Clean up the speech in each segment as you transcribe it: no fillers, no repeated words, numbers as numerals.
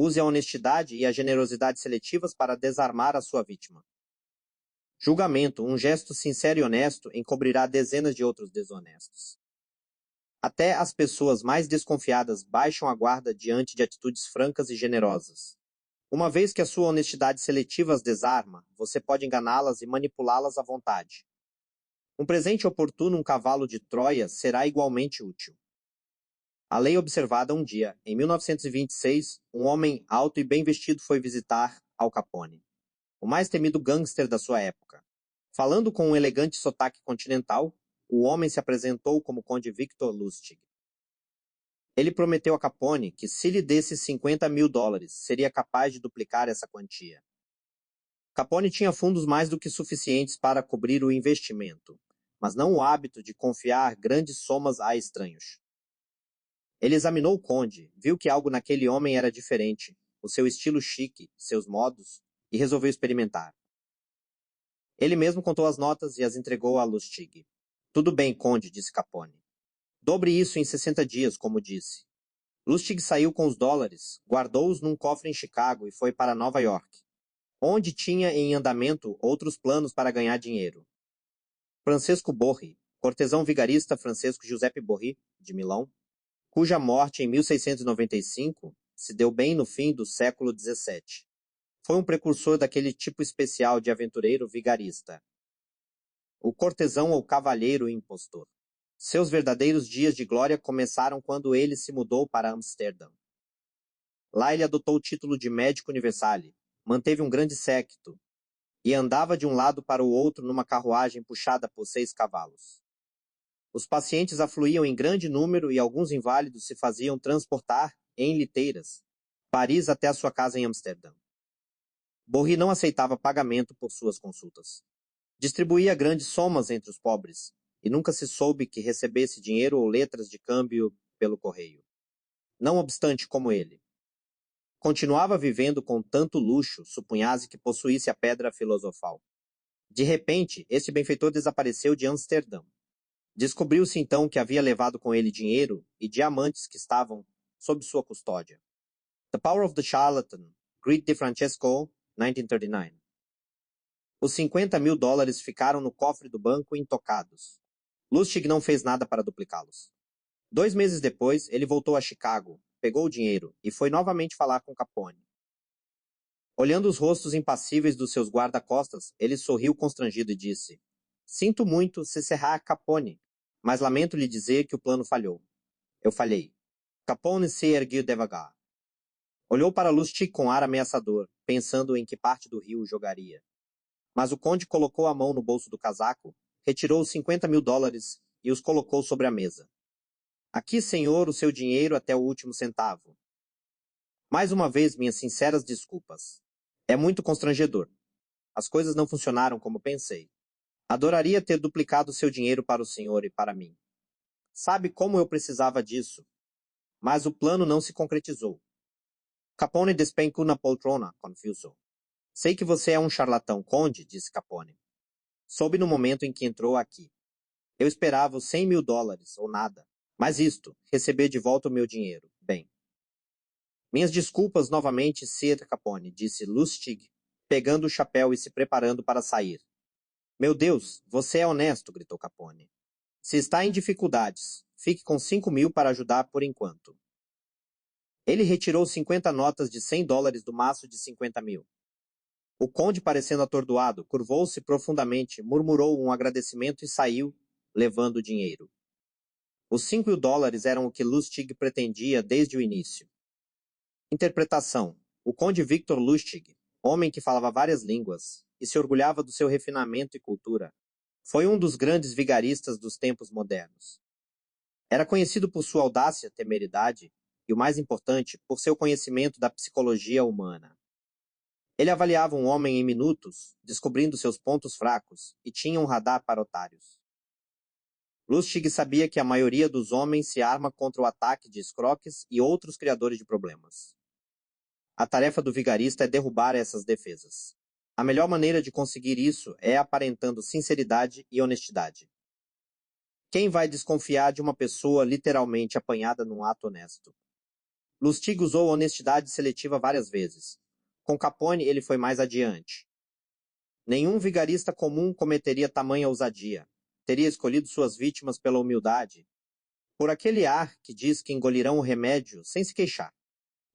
Use a honestidade e a generosidade seletivas para desarmar a sua vítima. Julgamento, um gesto sincero e honesto encobrirá dezenas de outros desonestos. Até as pessoas mais desconfiadas baixam a guarda diante de atitudes francas e generosas. Uma vez que a sua honestidade seletiva as desarma, você pode enganá-las e manipulá-las à vontade. Um presente oportuno, um cavalo de Troia, será igualmente útil. A lei observada um dia, em 1926, um homem alto e bem vestido foi visitar Al Capone, o mais temido gangster da sua época. Falando com um elegante sotaque continental, o homem se apresentou como Conde Victor Lustig. Ele prometeu a Capone que, se lhe desse $50.000, seria capaz de duplicar essa quantia. Capone tinha fundos mais do que suficientes para cobrir o investimento, mas não o hábito de confiar grandes somas a estranhos. Ele examinou o conde, viu que algo naquele homem era diferente, o seu estilo chique, seus modos, e resolveu experimentar. Ele mesmo contou as notas e as entregou a Lustig. Tudo bem, conde, disse Capone. Dobre isso em 60 dias, como disse. Lustig saiu com os dólares, guardou-os num cofre em Chicago e foi para Nova York, onde tinha em andamento outros planos para ganhar dinheiro. Francesco Borri, cortesão vigarista Francesco Giuseppe Borri, de Milão, cuja morte em 1695 se deu bem no fim do século XVII. Foi um precursor daquele tipo especial de aventureiro vigarista. O cortesão ou cavalheiro impostor. Seus verdadeiros dias de glória começaram quando ele se mudou para Amsterdã. Lá ele adotou o título de médico universale, manteve um grande séquito e andava de um lado para o outro numa carruagem puxada por 6 cavalos. Os pacientes afluíam em grande número e alguns inválidos se faziam transportar em liteiras, Paris até a sua casa em Amsterdã. Borri não aceitava pagamento por suas consultas. Distribuía grandes somas entre os pobres, e nunca se soube que recebesse dinheiro ou letras de câmbio pelo correio. Não obstante, como ele continuava vivendo com tanto luxo, supunhase que possuísse a pedra filosofal. De repente, este benfeitor desapareceu de Amsterdã. Descobriu-se então que havia levado com ele dinheiro e diamantes que estavam sob sua custódia. The Power of the Charlatan, Greet de Francesco, 1939. Os $50.000 ficaram no cofre do banco intocados. Lustig não fez nada para duplicá-los. 2 meses depois, ele voltou a Chicago, pegou o dinheiro e foi novamente falar com Capone. Olhando os rostos impassíveis dos seus guarda-costas, ele sorriu constrangido e disse: Sinto muito se serrar Capone, mas lamento lhe dizer que o plano falhou. Eu falhei. Capone se ergueu devagar. Olhou para Lustig com ar ameaçador, pensando em que parte do rio jogaria. Mas o conde colocou a mão no bolso do casaco, retirou os $50.000 e os colocou sobre a mesa. Aqui, senhor, o seu dinheiro até o último centavo. Mais uma vez, minhas sinceras desculpas. É muito constrangedor. As coisas não funcionaram como pensei. Adoraria ter duplicado seu dinheiro para o senhor e para mim. Sabe como eu precisava disso? Mas o plano não se concretizou. Capone despencou na poltrona, confuso. Sei que você é um charlatão, conde, disse Capone. Soube no momento em que entrou aqui. Eu esperava os $100.000, ou nada. Mas isto, receber de volta o meu dinheiro. Bem. Minhas desculpas novamente, Sir Capone, disse Lustig, pegando o chapéu e se preparando para sair. Meu Deus, você é honesto, gritou Capone. Se está em dificuldades, fique com 5.000 para ajudar por enquanto. Ele retirou 50 notas de $100 do maço de 50.000. O conde, parecendo atordoado, curvou-se profundamente, murmurou um agradecimento e saiu, levando o dinheiro. Os $5.000 eram o que Lustig pretendia desde o início. Interpretação. O conde Victor Lustig, homem que falava várias línguas e se orgulhava do seu refinamento e cultura, foi um dos grandes vigaristas dos tempos modernos. Era conhecido por sua audácia, temeridade e, o mais importante, por seu conhecimento da psicologia humana. Ele avaliava um homem em minutos, descobrindo seus pontos fracos, e tinha um radar para otários. Lustig sabia que a maioria dos homens se arma contra o ataque de escroques e outros criadores de problemas. A tarefa do vigarista é derrubar essas defesas. A melhor maneira de conseguir isso é aparentando sinceridade e honestidade. Quem vai desconfiar de uma pessoa literalmente apanhada num ato honesto? Lustig usou honestidade seletiva várias vezes. Com Capone, ele foi mais adiante. Nenhum vigarista comum cometeria tamanha ousadia. Teria escolhido suas vítimas pela humildade, por aquele ar que diz que engolirão o remédio sem se queixar.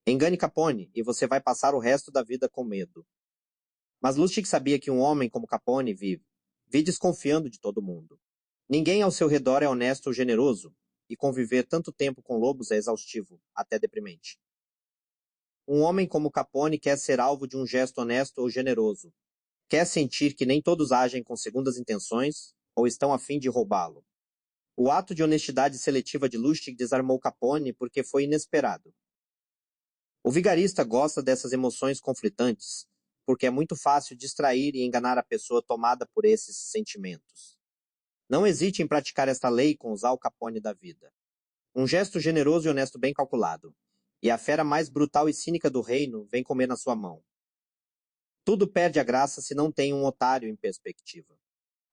Engane Capone e você vai passar o resto da vida com medo. Mas Lustig sabia que um homem como Capone vive desconfiando de todo mundo. Ninguém ao seu redor é honesto ou generoso, e conviver tanto tempo com lobos é exaustivo, até deprimente. Um homem como Capone quer ser alvo de um gesto honesto ou generoso. Quer sentir que nem todos agem com segundas intenções ou estão a fim de roubá-lo. O ato de honestidade seletiva de Lustig desarmou Capone porque foi inesperado. O vigarista gosta dessas emoções conflitantes, porque é muito fácil distrair e enganar a pessoa tomada por esses sentimentos. Não hesite em praticar esta lei com os Al Capone da vida. Um gesto generoso e honesto bem calculado, e a fera mais brutal e cínica do reino vem comer na sua mão. Tudo perde a graça se não tem um otário em perspectiva.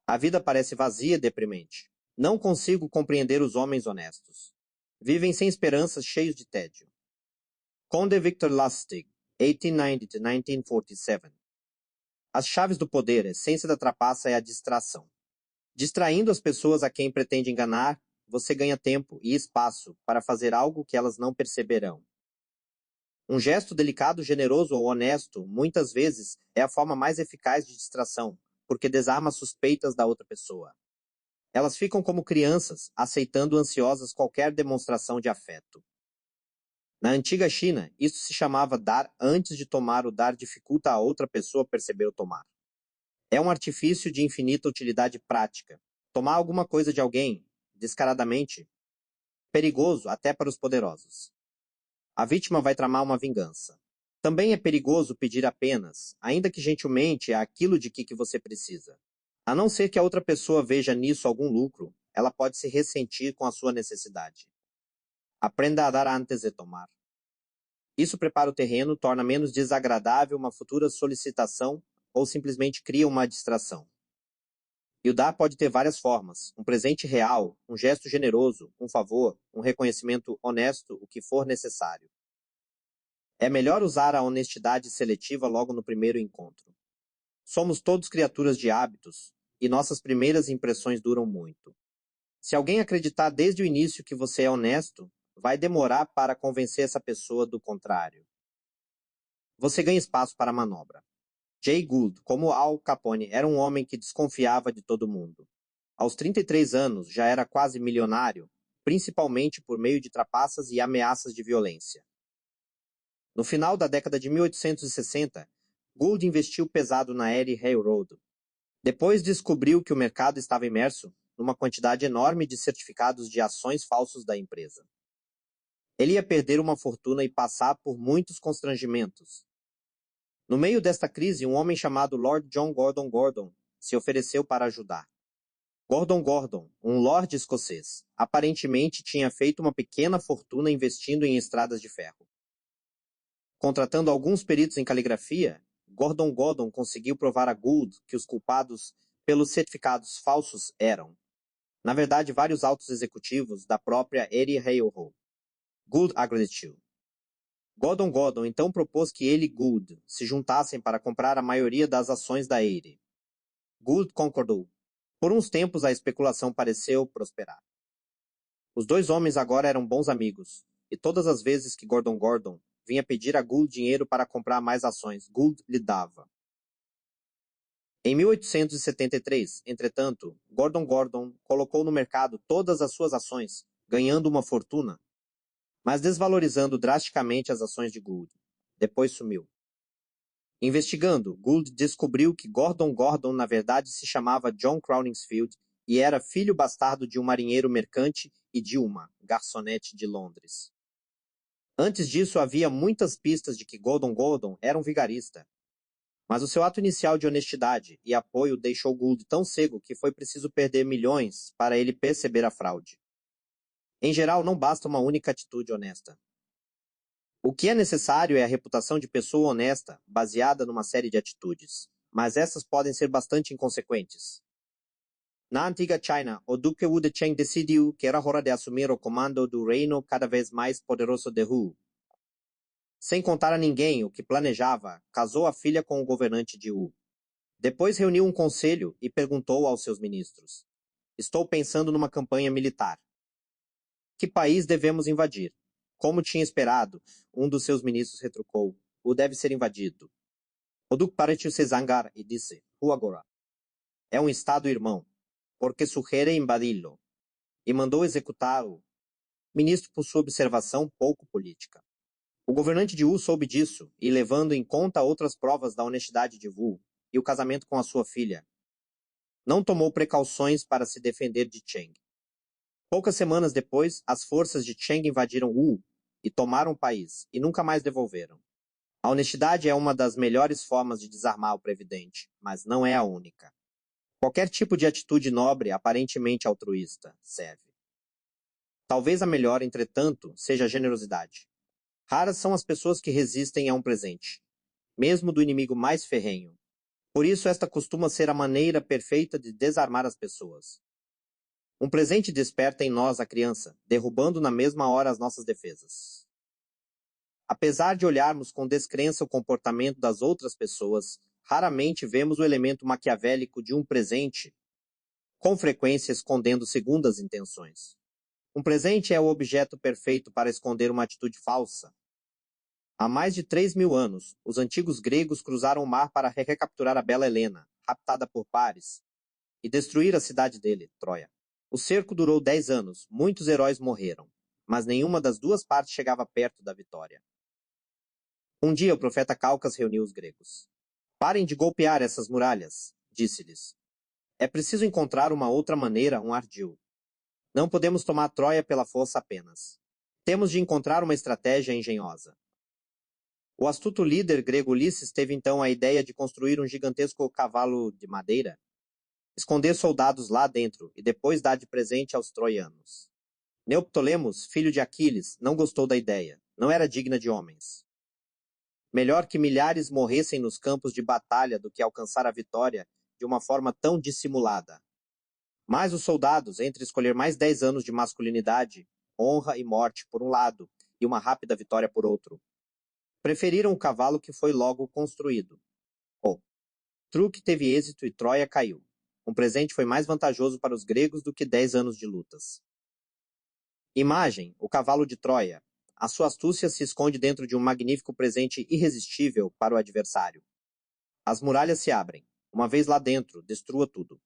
A vida parece vazia e deprimente. Não consigo compreender os homens honestos. Vivem sem esperanças, cheios de tédio. Conde Victor Lustig, 1890-1947. As chaves do poder, a essência da trapaça é a distração. Distraindo as pessoas a quem pretende enganar, você ganha tempo e espaço para fazer algo que elas não perceberão. Um gesto delicado, generoso ou honesto, muitas vezes, é a forma mais eficaz de distração, porque desarma as suspeitas da outra pessoa. Elas ficam como crianças, aceitando ansiosas qualquer demonstração de afeto. Na antiga China, isso se chamava dar antes de tomar. O dar dificulta a outra pessoa perceber o tomar. É um artifício de infinita utilidade prática. Tomar alguma coisa de alguém, descaradamente, perigoso até para os poderosos. A vítima vai tramar uma vingança. Também é perigoso pedir apenas, ainda que gentilmente, aquilo de que você precisa. A não ser que a outra pessoa veja nisso algum lucro, ela pode se ressentir com a sua necessidade. Aprenda a dar antes de tomar. Isso prepara o terreno, torna menos desagradável uma futura solicitação ou simplesmente cria uma distração. E o dar pode ter várias formas: um presente real, um gesto generoso, um favor, um reconhecimento honesto, o que for necessário. É melhor usar a honestidade seletiva logo no primeiro encontro. Somos todos criaturas de hábitos, e nossas primeiras impressões duram muito. Se alguém acreditar desde o início que você é honesto, vai demorar para convencer essa pessoa do contrário. Você ganha espaço para a manobra. Jay Gould, como Al Capone, era um homem que desconfiava de todo mundo. Aos 33 anos, já era quase milionário, principalmente por meio de trapaças e ameaças de violência. No final da década de 1860, Gould investiu pesado na Erie Railroad. Depois descobriu que o mercado estava imerso numa quantidade enorme de certificados de ações falsos da empresa. Ele ia perder uma fortuna e passar por muitos constrangimentos. No meio desta crise, um homem chamado Lord John Gordon Gordon se ofereceu para ajudar. Gordon Gordon, um lord escocês, aparentemente tinha feito uma pequena fortuna investindo em estradas de ferro. Contratando alguns peritos em caligrafia, Gordon Gordon conseguiu provar a Gould que os culpados pelos certificados falsos eram, na verdade, vários altos executivos da própria Erie Railroad. Gould acreditou. Gordon Gordon então propôs que ele e Gould se juntassem para comprar a maioria das ações da Erie. Gould concordou. Por uns tempos a especulação pareceu prosperar. Os dois homens agora eram bons amigos, e todas as vezes que Gordon Gordon vinha pedir a Gould dinheiro para comprar mais ações, Gould lhe dava. Em 1873, entretanto, Gordon Gordon colocou no mercado todas as suas ações, ganhando uma fortuna, mas desvalorizando drasticamente as ações de Gould. Depois sumiu. Investigando, Gould descobriu que Gordon Gordon na verdade se chamava John Crowningsfield e era filho bastardo de um marinheiro mercante e de uma garçonete de Londres. Antes disso, havia muitas pistas de que Gordon Gordon era um vigarista. Mas o seu ato inicial de honestidade e apoio deixou Gould tão cego que foi preciso perder milhões para ele perceber a fraude. Em geral, não basta uma única atitude honesta. O que é necessário é a reputação de pessoa honesta, baseada numa série de atitudes. Mas essas podem ser bastante inconsequentes. Na antiga China, o Duque Wu de Cheng decidiu que era hora de assumir o comando do reino cada vez mais poderoso de Hu. Sem contar a ninguém o que planejava, casou a filha com o governante de Wu. Depois reuniu um conselho e perguntou aos seus ministros: Estou pensando numa campanha militar. Que país devemos invadir? Como tinha esperado, um dos seus ministros retrucou: O deve ser invadido. O duque pareceu se zangar e disse: agora? É um estado-irmão, porque sugere invadi-lo. E mandou executá-lo. Ministro por sua observação pouco política. O governante de Wu soube disso e, levando em conta outras provas da honestidade de Wu e o casamento com a sua filha, não tomou precauções para se defender de Cheng. Poucas semanas depois, as forças de Cheng invadiram Wu e tomaram o país, e nunca mais devolveram. A honestidade é uma das melhores formas de desarmar o previdente, mas não é a única. Qualquer tipo de atitude nobre, aparentemente altruísta, serve. Talvez a melhor, entretanto, seja a generosidade. Raras são as pessoas que resistem a um presente, mesmo do inimigo mais ferrenho. Por isso, esta costuma ser a maneira perfeita de desarmar as pessoas. Um presente desperta em nós a criança, derrubando na mesma hora as nossas defesas. Apesar de olharmos com descrença o comportamento das outras pessoas, raramente vemos o elemento maquiavélico de um presente, com frequência escondendo segundas intenções. Um presente é o objeto perfeito para esconder uma atitude falsa. Há mais de 3.000 anos, os antigos gregos cruzaram o mar para recapturar a bela Helena, raptada por Paris, e destruir a cidade dele, Troia. O cerco durou 10 anos, muitos heróis morreram, mas nenhuma das duas partes chegava perto da vitória. Um dia o profeta Calcas reuniu os gregos. Parem de golpear essas muralhas, disse-lhes. É preciso encontrar uma outra maneira, um ardil. Não podemos tomar Troia pela força apenas. Temos de encontrar uma estratégia engenhosa. O astuto líder grego Ulisses teve então a ideia de construir um gigantesco cavalo de madeira, esconder soldados lá dentro e depois dar de presente aos troianos. Neoptolemos, filho de Aquiles, não gostou da ideia. Não era digna de homens. Melhor que milhares morressem nos campos de batalha do que alcançar a vitória de uma forma tão dissimulada. Mas os soldados, entre escolher mais 10 anos de masculinidade, honra e morte por um lado, e uma rápida vitória por outro, preferiram o cavalo que foi logo construído. O truque teve êxito e Troia caiu. Um presente foi mais vantajoso para os gregos do que 10 anos de lutas. Imagem, o cavalo de Troia. A sua astúcia se esconde dentro de um magnífico presente irresistível para o adversário. As muralhas se abrem. Uma vez lá dentro, destrua tudo.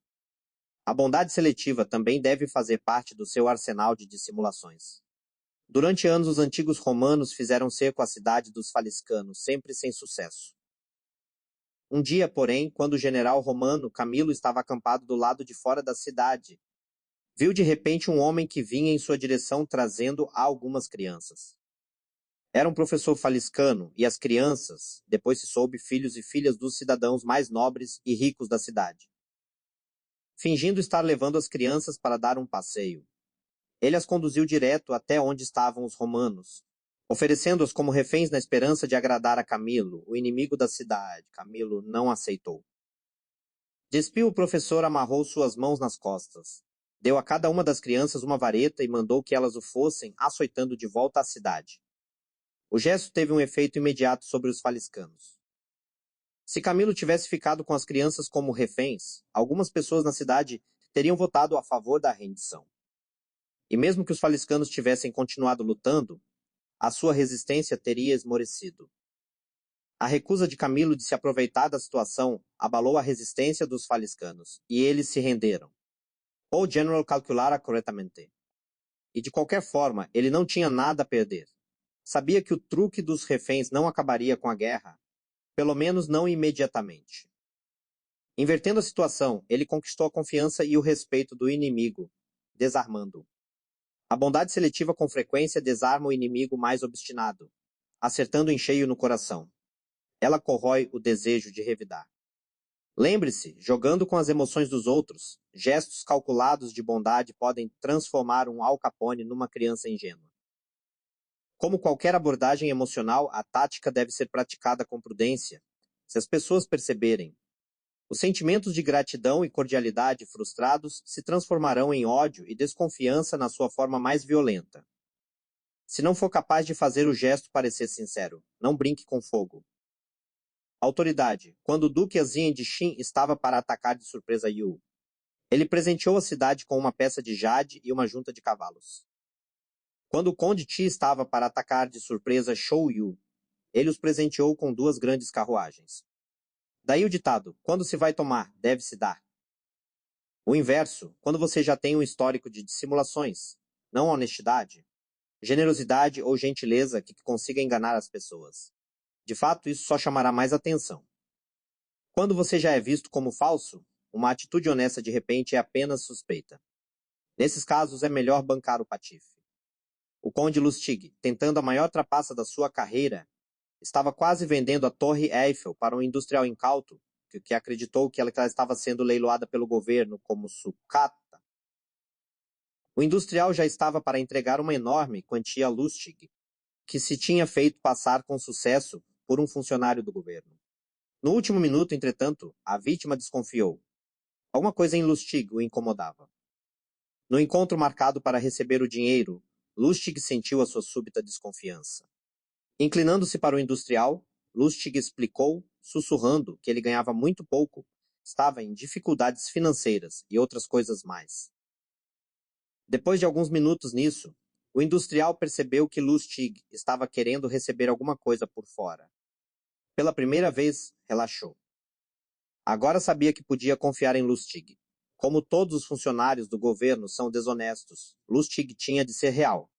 A bondade seletiva também deve fazer parte do seu arsenal de dissimulações. Durante anos, os antigos romanos fizeram cerco à cidade dos faliscanos, sempre sem sucesso. Um dia, porém, quando o general romano Camilo estava acampado do lado de fora da cidade, viu de repente um homem que vinha em sua direção trazendo algumas crianças. Era um professor faliscano e as crianças, depois se soube, filhos e filhas dos cidadãos mais nobres e ricos da cidade. Fingindo estar levando as crianças para dar um passeio, ele as conduziu direto até onde estavam os romanos, oferecendo-as como reféns na esperança de agradar a Camilo, o inimigo da cidade. Camilo não aceitou. Despiu o professor, amarrou suas mãos nas costas, deu a cada uma das crianças uma vareta e mandou que elas o fossem açoitando de volta à cidade. O gesto teve um efeito imediato sobre os faliscanos. Se Camilo tivesse ficado com as crianças como reféns, algumas pessoas na cidade teriam votado a favor da rendição. E mesmo que os faliscanos tivessem continuado lutando, a sua resistência teria esmorecido. A recusa de Camilo de se aproveitar da situação abalou a resistência dos faliscanos, e eles se renderam. O general calculara corretamente. E de qualquer forma, ele não tinha nada a perder. Sabia que o truque dos reféns não acabaria com a guerra, pelo menos não imediatamente. Invertendo a situação, ele conquistou a confiança e o respeito do inimigo, desarmando-o. A bondade seletiva com frequência desarma o inimigo mais obstinado, acertando em cheio no coração. Ela corrói o desejo de revidar. Lembre-se, jogando com as emoções dos outros, gestos calculados de bondade podem transformar um Al Capone numa criança ingênua. Como qualquer abordagem emocional, a tática deve ser praticada com prudência. Se as pessoas perceberem, os sentimentos de gratidão e cordialidade frustrados se transformarão em ódio e desconfiança na sua forma mais violenta. Se não for capaz de fazer o gesto parecer sincero, não brinque com fogo. Autoridade. Quando o Duque Azien de Qin estava para atacar de surpresa Yu, ele presenteou a cidade com uma peça de jade e uma junta de cavalos. Quando o Conde Ti estava para atacar de surpresa Shou Yu, ele os presenteou com 2 grandes carruagens. Daí o ditado: quando se vai tomar, deve-se dar. O inverso, quando você já tem um histórico de dissimulações, não honestidade, generosidade ou gentileza que consiga enganar as pessoas. De fato, isso só chamará mais atenção. Quando você já é visto como falso, uma atitude honesta de repente é apenas suspeita. Nesses casos, é melhor bancar o patife. O Conde Lustig, tentando a maior trapaça da sua carreira, estava quase vendendo a Torre Eiffel para um industrial incauto que acreditou que ela estava sendo leiloada pelo governo como sucata. O industrial já estava para entregar uma enorme quantia a Lustig, que se tinha feito passar com sucesso por um funcionário do governo. No último minuto, entretanto, a vítima desconfiou. Alguma coisa em Lustig o incomodava. No encontro marcado para receber o dinheiro, Lustig sentiu a sua súbita desconfiança. Inclinando-se para o industrial, Lustig explicou, sussurrando, que ele ganhava muito pouco, estava em dificuldades financeiras e outras coisas mais. Depois de alguns minutos nisso, o industrial percebeu que Lustig estava querendo receber alguma coisa por fora. Pela primeira vez, relaxou. Agora sabia que podia confiar em Lustig. Como todos os funcionários do governo são desonestos, Lustig tinha de ser real.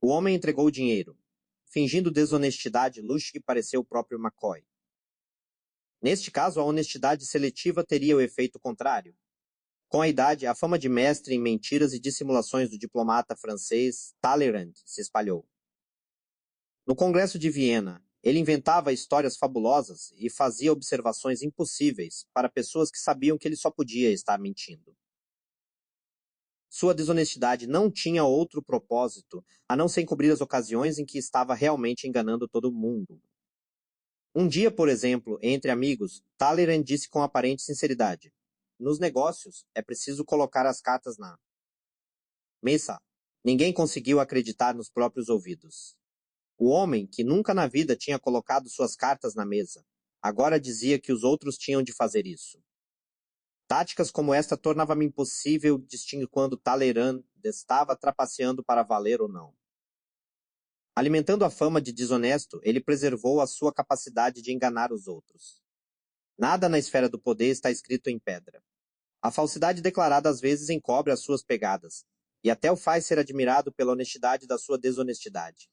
O homem entregou o dinheiro. Fingindo desonestidade, Lustig pareceu o próprio McCoy. Neste caso, a honestidade seletiva teria o efeito contrário. Com a idade, a fama de mestre em mentiras e dissimulações do diplomata francês Talleyrand se espalhou. No Congresso de Viena, ele inventava histórias fabulosas e fazia observações impossíveis para pessoas que sabiam que ele só podia estar mentindo. Sua desonestidade não tinha outro propósito a não ser encobrir as ocasiões em que estava realmente enganando todo mundo. Um dia, por exemplo, entre amigos, Talleyrand disse com aparente sinceridade: nos negócios, é preciso colocar as cartas na mesa. Ninguém conseguiu acreditar nos próprios ouvidos. O homem, que nunca na vida tinha colocado suas cartas na mesa, agora dizia que os outros tinham de fazer isso. Táticas como esta tornavam-me impossível distinguir quando Talleyrand estava trapaceando para valer ou não. Alimentando a fama de desonesto, ele preservou a sua capacidade de enganar os outros. Nada na esfera do poder está escrito em pedra. A falsidade declarada às vezes encobre as suas pegadas, e até o faz ser admirado pela honestidade da sua desonestidade.